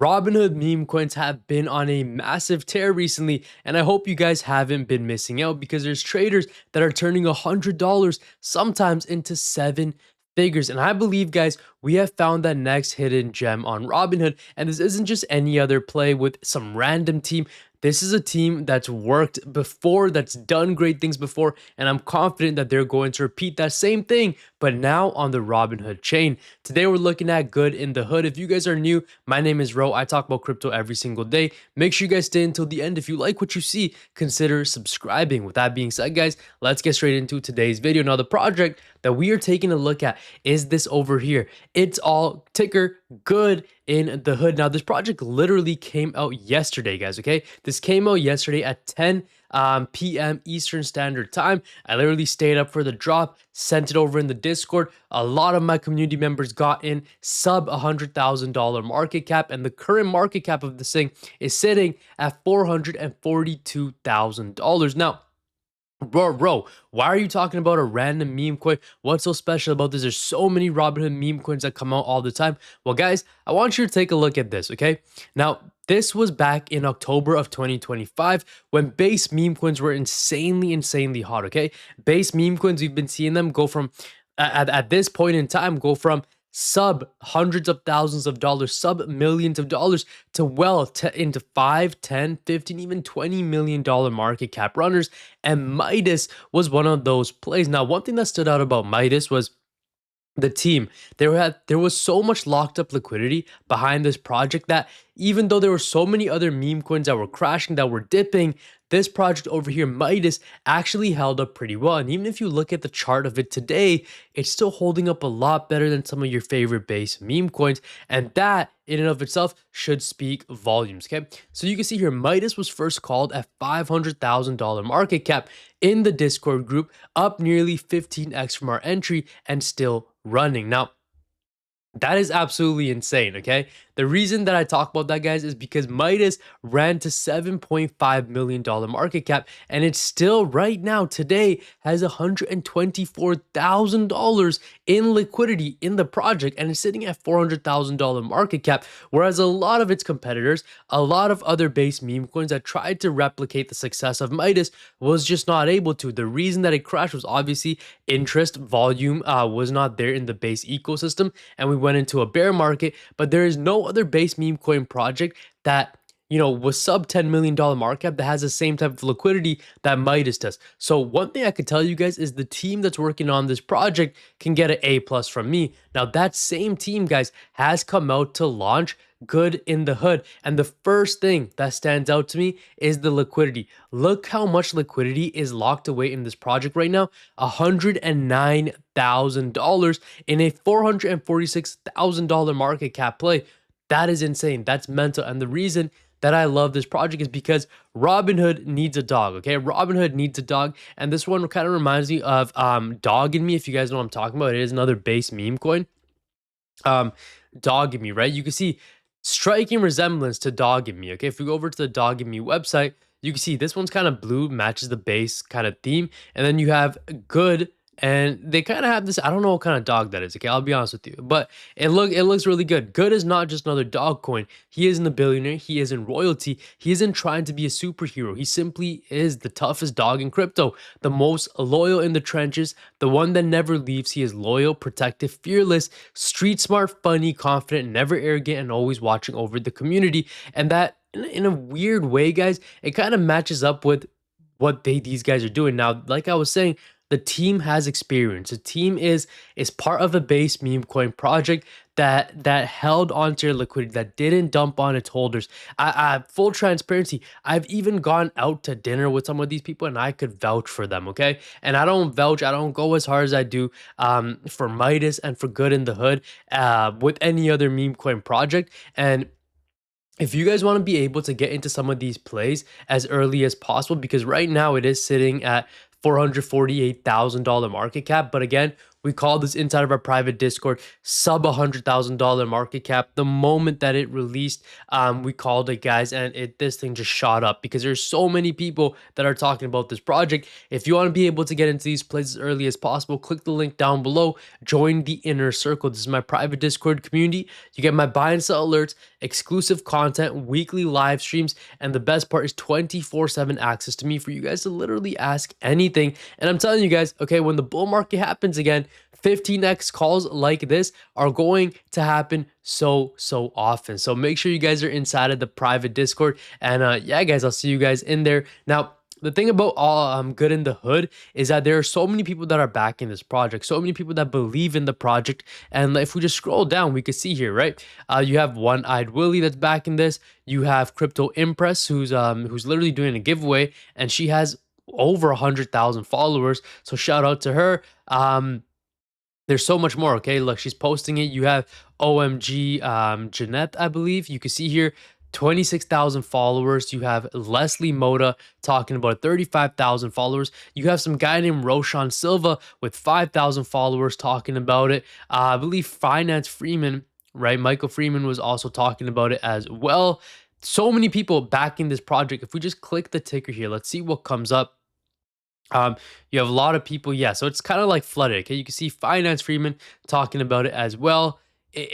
Robinhood meme coins have been on a massive tear recently, and I hope you guys haven't been missing out because there's traders that are turning $100 sometimes into seven figures. And I believe, guys, we have found that next hidden gem on Robinhood. And this isn't just any other play with some random team. This is a team that's worked before, that's done great things before, and I'm confident that they're going to repeat that same thing, but now on the Robinhood chain. Today, we're looking at Good in the Hood. If you guys are new, my name is Ro. I talk about crypto every single day. Make sure you guys stay until the end. If you like what you see, consider subscribing. With that being said, guys, let's get straight into today's video. Now, the project that we are taking a look at is this over here. It's all ticker Good in the Hood. Now, this project literally came out yesterday, guys, okay? This came out yesterday at 10 p.m. Eastern Standard Time. I literally stayed up for the drop, sent it over in the Discord. A lot of my community members got in sub $100,000 market cap, and the current market cap of this thing is sitting at $442,000. Now, Bro, why are you talking about a random meme coin? What's so special about this? There's so many Robinhood meme coins that come out all the time. Well, guys, I want you to take a look at this, okay? Now, this was back in October of 2025 when base meme coins were insanely hot, okay? Base meme coins, we've been seeing them go from, at this point in time, go from sub hundreds of thousands of dollars, sub millions of dollars to into 5, 10, 15, even $20 million market cap runners. And Midas was one of those plays. Now, one thing that stood out about Midas was the team. There was so much locked up liquidity behind this project that even though there were so many other meme coins that were crashing, that were dipping, this project over here, Midas, actually held up pretty well. And even if you look at the chart of it today, it's still holding up a lot better than some of your favorite base meme coins. And that in and of itself should speak volumes, okay? So you can see here, Midas was first called at $500,000 market cap in the Discord group, up nearly 15x from our entry and still running. Now, that is absolutely insane, okay? The reason that I talk about that, guys, is because Midas ran to $7.5 million market cap, and it's still right now, today, has $124,000 in liquidity in the project, and it's sitting at $400,000 market cap, whereas a lot of its competitors, a lot of other base meme coins that tried to replicate the success of Midas was just not able to. The reason that it crashed was obviously interest volume was not there in the base ecosystem, and we went into a bear market, but there is no other base meme coin project that was sub $10 million market cap that has the same type of liquidity that Midas does. So one thing I could tell you guys is the team that's working on this project can get an A+ from me. Now that same team, guys, has come out to launch Good in the Hood, and the first thing that stands out to me is the liquidity. Look how much liquidity is locked away in this project right now. $109,000 in a $446,000 market cap play. That is insane. That's mental. And the reason that I love this project is because Robinhood needs a dog, okay? Robinhood needs a dog, and this one kind of reminds me of Dog in Me, if you guys know what I'm talking about. It is another base meme coin. Dog in Me, right? You can see striking resemblance to Dog in Me, okay? If we go over to the Dog in Me website, you can see this one's kind of blue, matches the base kind of theme, and then you have Good, and they kind of have this, I don't know what kind of dog that is, okay? I'll be honest with you, but it looks really good. Good is not just another dog coin. He isn't a billionaire. He isn't royalty. He isn't trying to be a superhero. He simply is the toughest dog in crypto, the most loyal in the trenches, the one that never leaves. He is loyal, protective, fearless, street smart, funny, confident, never arrogant, and always watching over the community. And that, in a weird way, guys, it kind of matches up with what these guys are doing. Now, like I was saying, the team has experience. The team is part of a base meme coin project that held onto your liquidity, that didn't dump on its holders. I full transparency, I've even gone out to dinner with some of these people and I could vouch for them, okay? And I don't vouch, I don't go as hard as I do for Midas and for Good in the Hood with any other meme coin project. And if you guys want to be able to get into some of these plays as early as possible, because right now it is sitting at $448,000 market cap. But again, we call this inside of our private Discord sub $100,000 market cap. The moment that it released, we called it, guys, and this thing just shot up because there's so many people that are talking about this project. If you want to be able to get into these places as early as possible, click the link down below. Join the inner circle. This is my private Discord community. You get my buy and sell alerts exclusive content, weekly live streams, and the best part is 24/7 access to me for you guys to literally ask anything. And I'm telling you guys, okay, when the bull market happens again, 15x calls like this are going to happen so often. So make sure you guys are inside of the private Discord. And yeah, guys, I'll see you guys in there. Now, the thing about all good in the hood is that there are so many people that are backing this project, so many people that believe in the project. And if we just scroll down, we can see here, right? You have One-Eyed Willie that's backing this. You have Crypto Impress, who's literally doing a giveaway, and she has over 100,000 followers. So shout out to her. There's so much more. Okay, look, she's posting it. You have OMG Jeanette, I believe. You can see here 26,000 followers. You have Leslie Moda talking about 35,000 followers. You have some guy named Roshan Silva with 5,000 followers talking about it. I believe Finance Freeman, right? Michael Freeman was also talking about it as well. So many people backing this project. If we just click the ticker here, let's see what comes up. You have a lot of people, yeah. So it's kind of like flooded. Okay, you can see Finance Freeman talking about it as well,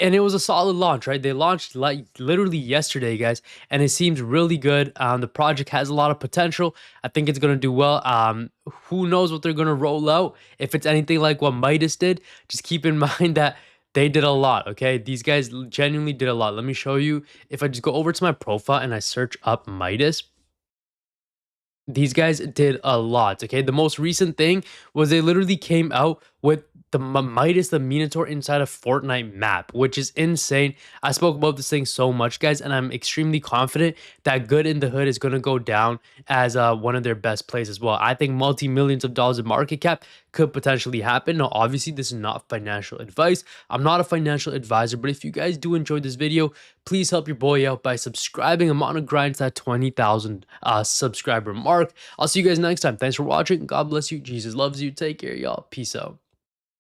and it was a solid launch, right? They launched like literally yesterday, guys, and it seems really good. The project has a lot of potential. I think it's gonna do well. Who knows what they're gonna roll out? If it's anything like what Midas did, just keep in mind that they did a lot. Okay, these guys genuinely did a lot. Let me show you. If I just go over to my profile and I search up Midas, these guys did a lot. Okay, the most recent thing was they literally came out with the Midas the Minotaur inside a Fortnite map, which is insane. I spoke about this thing so much, guys, and I'm extremely confident that Good in the Hood is going to go down as one of their best plays as well. I think multi-millions of dollars of market cap could potentially happen. Now, obviously, this is not financial advice. I'm not a financial advisor, but if you guys do enjoy this video, please help your boy out by subscribing. I'm on a grind to that 20,000 subscriber mark. I'll see you guys next time. Thanks for watching. God bless you. Jesus loves you. Take care, y'all. Peace out.